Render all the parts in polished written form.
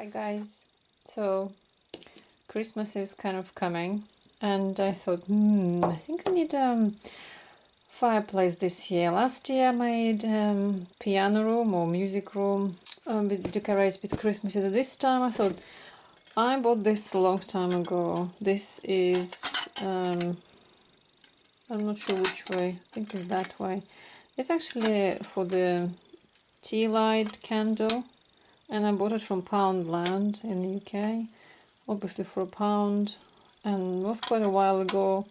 Hi guys. So Christmas is kind of coming and I thought, I think I need fireplace this year. Last year I made piano room or music room, decorated with Christmas. This time I thought, I bought this a long time ago. This is, I'm not sure which way, I think it's that way. It's actually for the tea light candle, and I bought it from Poundland in the UK, obviously for £1, and it was quite a while ago.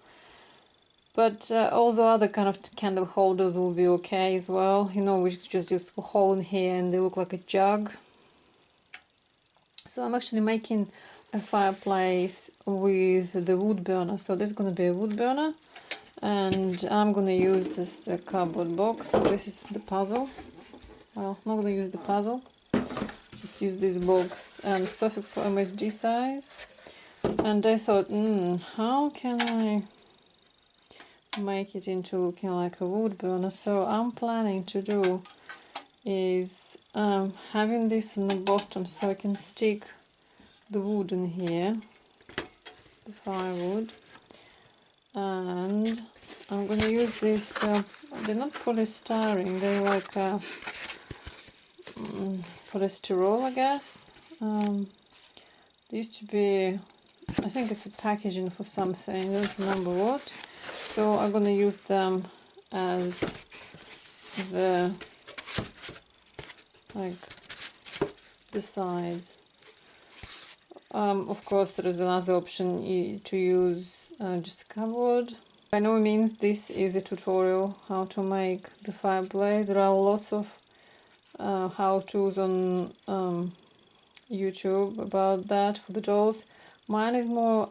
But also other kind of candle holders will be okay as well, you know, which just a hole in here and they look like a jug. So I'm actually making a fireplace with the wood burner. So this is going to be a wood burner, and I'm going to use this cardboard box. So this is the puzzle. Well, I'm not going to use the puzzle, just use this box, and it's perfect for MSD size. And I thought, how can I make it into looking like a wood burner? So I'm planning to do is having this on the bottom so I can stick the wood in here, the firewood, and I'm going to use this, they're not polystyrene, they're like polystyrol, I guess. They used to be, I think it's a packaging for something, I don't remember what. So I'm going to use them as the sides. Of course, there is another option to use just cardboard. By no means this is a tutorial how to make the fireplace. There are lots of how-tos on YouTube about that for the dolls. Mine is more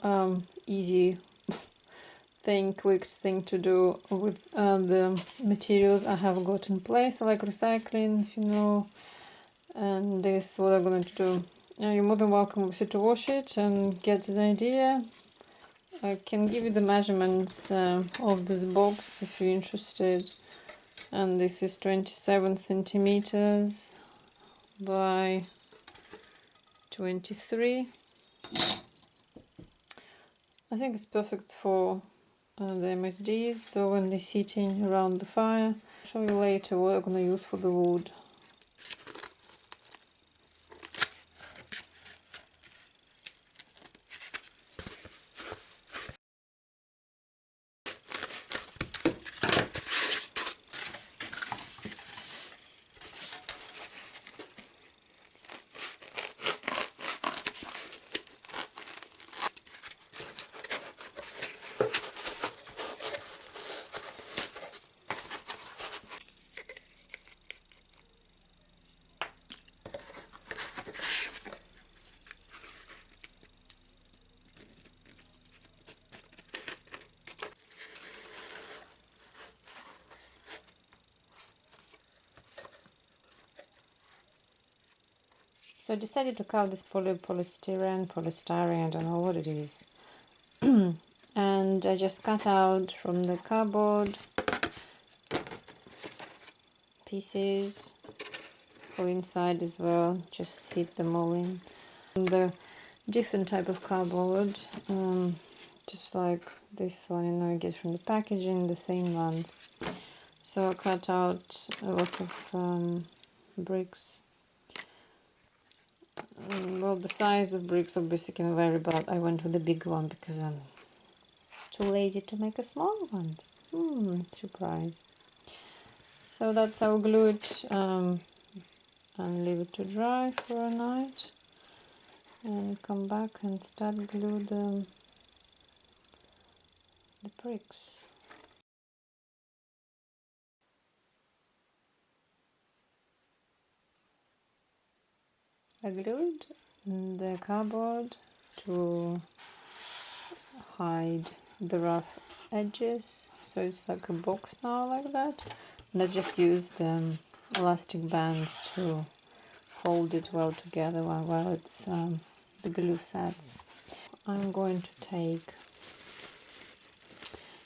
easy quick thing to do with the materials I have got in place. I like recycling, you know, and this is what I'm going to do. You're more than welcome obviously to wash it and get an idea. I can give you the measurements of this box if you're interested. And this is 27 centimeters by 23. I think it's perfect for the MSDs, so when they're sitting around the fire. I'll show you later what I'm going to use for the wood. So I decided to carve this polystyrene, I don't know what it is. And I just cut out from the cardboard pieces for inside as well, just fit them all in. And the different type of cardboard, just like this one, you know, you get from the packaging, the thin ones. So I cut out a lot of bricks. Well, the size of bricks obviously can vary, but I went with the big one because I'm too lazy to make a small ones. Surprise. So that's, I'll glue it and leave it to dry for a night, and come back and start glue the bricks. I glued the cardboard to hide the rough edges, so it's like a box now, like that. And I've just used elastic bands to hold it well together while it's the glue sets. I'm going to take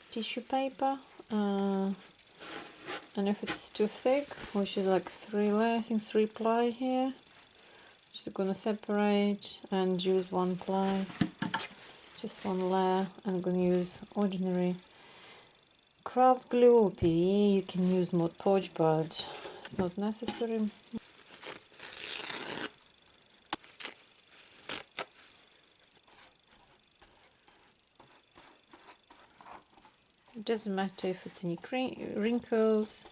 tissue paper, and if it's too thick, which is like 3 ply here, just gonna separate and use one ply, just one layer. I'm gonna use ordinary craft glue or PVA. You can use Mod Podge, but it's not necessary. It doesn't matter if it's any wrinkles.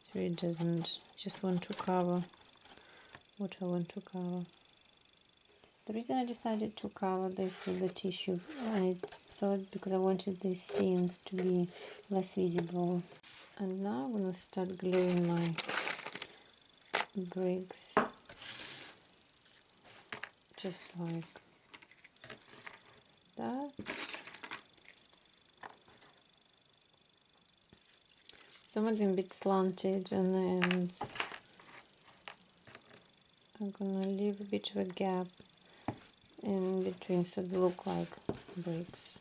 It really doesn't. Just want to cover what I want to cover. The reason I decided to cover this with the tissue, because I wanted these seams to be less visible. And now I'm going to start gluing my bricks, just like that. Some of them a bit slanted, and then I'm going to leave a bit of a gap in between so they look like bricks.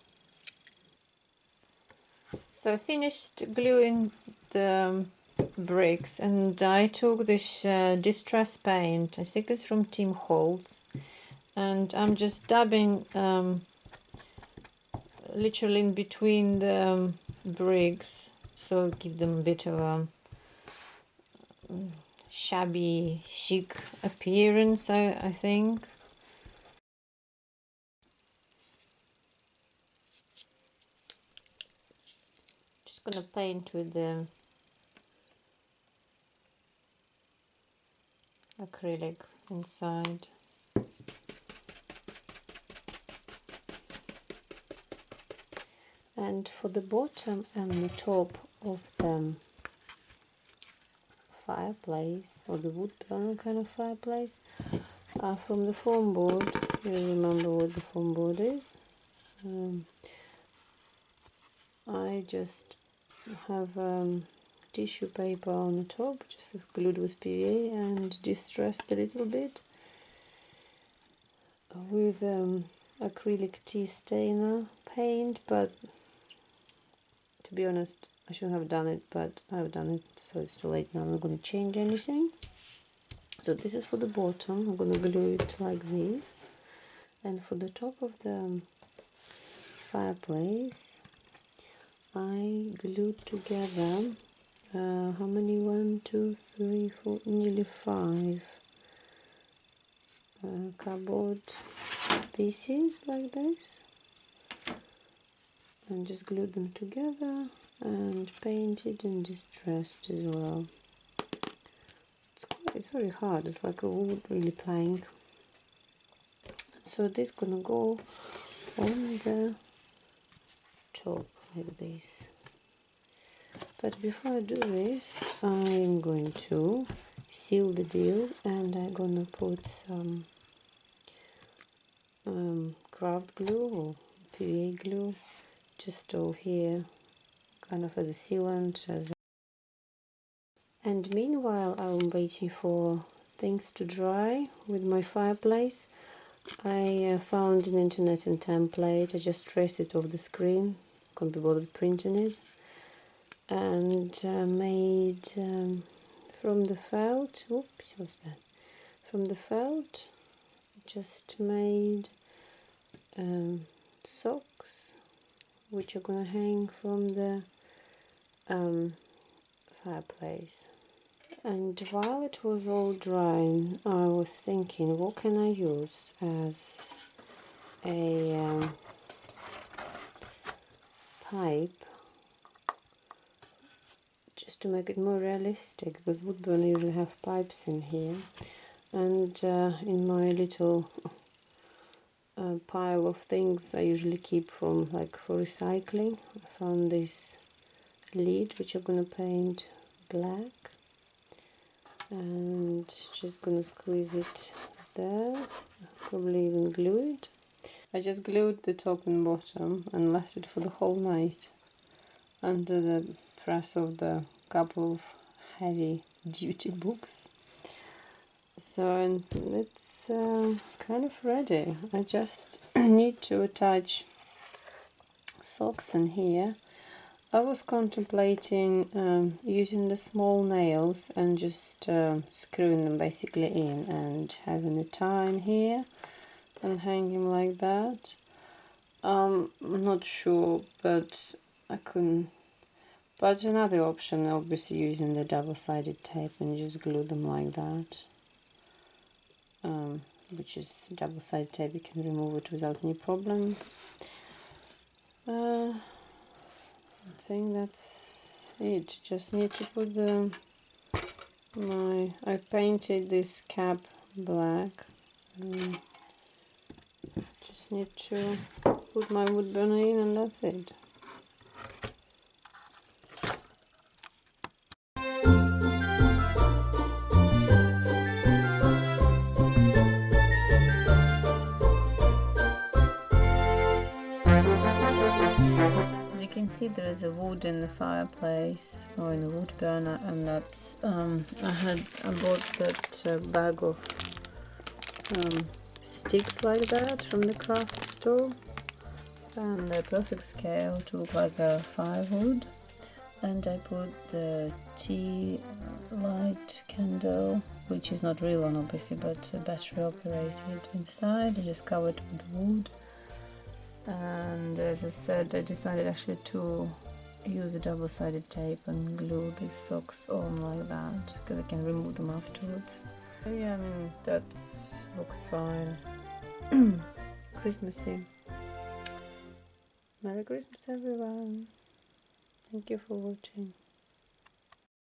So I finished gluing the bricks, and I took this distress paint. I think it's from Tim Holtz, and I'm just dabbing literally in between the bricks, so give them a bit of a shabby chic appearance, I think. Just gonna paint with the acrylic inside. And for the bottom and the top of the fireplace, or the wood burner kind of fireplace, from the foam board, you remember what the foam board is. I just have tissue paper on the top, just glued with PVA, and distressed a little bit with acrylic tea stainer paint, but to be honest, I shouldn't have done it, but I've done it, so it's too late now. I'm not going to change anything. So this is for the bottom. I'm going to glue it like this. And for the top of the fireplace, I glued together, how many? 1, 2, 3, 4, nearly 5 cardboard pieces like this. And just glued them together and painted and distressed as well. It's very hard, it's like a wood really plank. So this is gonna go on the top like this. But before I do this, I'm going to seal the deal, and I'm gonna put some craft glue or PVA glue just all here, kind of as a sealant. And meanwhile, I'm waiting for things to dry with my fireplace. I found an internet and template. I just traced it off the screen, can't be bothered printing it, and made from the felt. Oops, what's that? From the felt, just made socks, which are gonna hang from the fireplace. And while it was all drying, I was thinking, what can I use as a pipe, just to make it more realistic, because woodburn usually have pipes in here. And in my little pile of things I usually keep from, like, for recycling, I found this lid which I'm gonna paint black, and just gonna squeeze it there, probably even glue it. I just glued the top and bottom and left it for the whole night under the press of the couple of heavy duty books. So, and it's kind of ready. I just need to attach socks in here. I was contemplating using the small nails and just screwing them basically in and having a tie in here and hanging like that. I'm not sure, but I couldn't. But another option, obviously, using the double-sided tape and just glue them like that. Which is double-sided tape, you can remove it without any problems. I think that's it. Just need to put I painted this cap black. Just need to put my wood burner in and that's it. As you can see, there is a wood in the fireplace or in the wood burner, and that's I bought that bag of sticks like that from the craft store, and they're perfect scale to look like a firewood. And I put the tea light candle, which is not real one obviously, but battery operated, inside. I just covered with wood. And as I said, I decided actually to use a double-sided tape and glue these socks on like that, because I can remove them afterwards. So yeah, I mean, that looks fine. Christmassy. Merry Christmas everyone. Thank you for watching.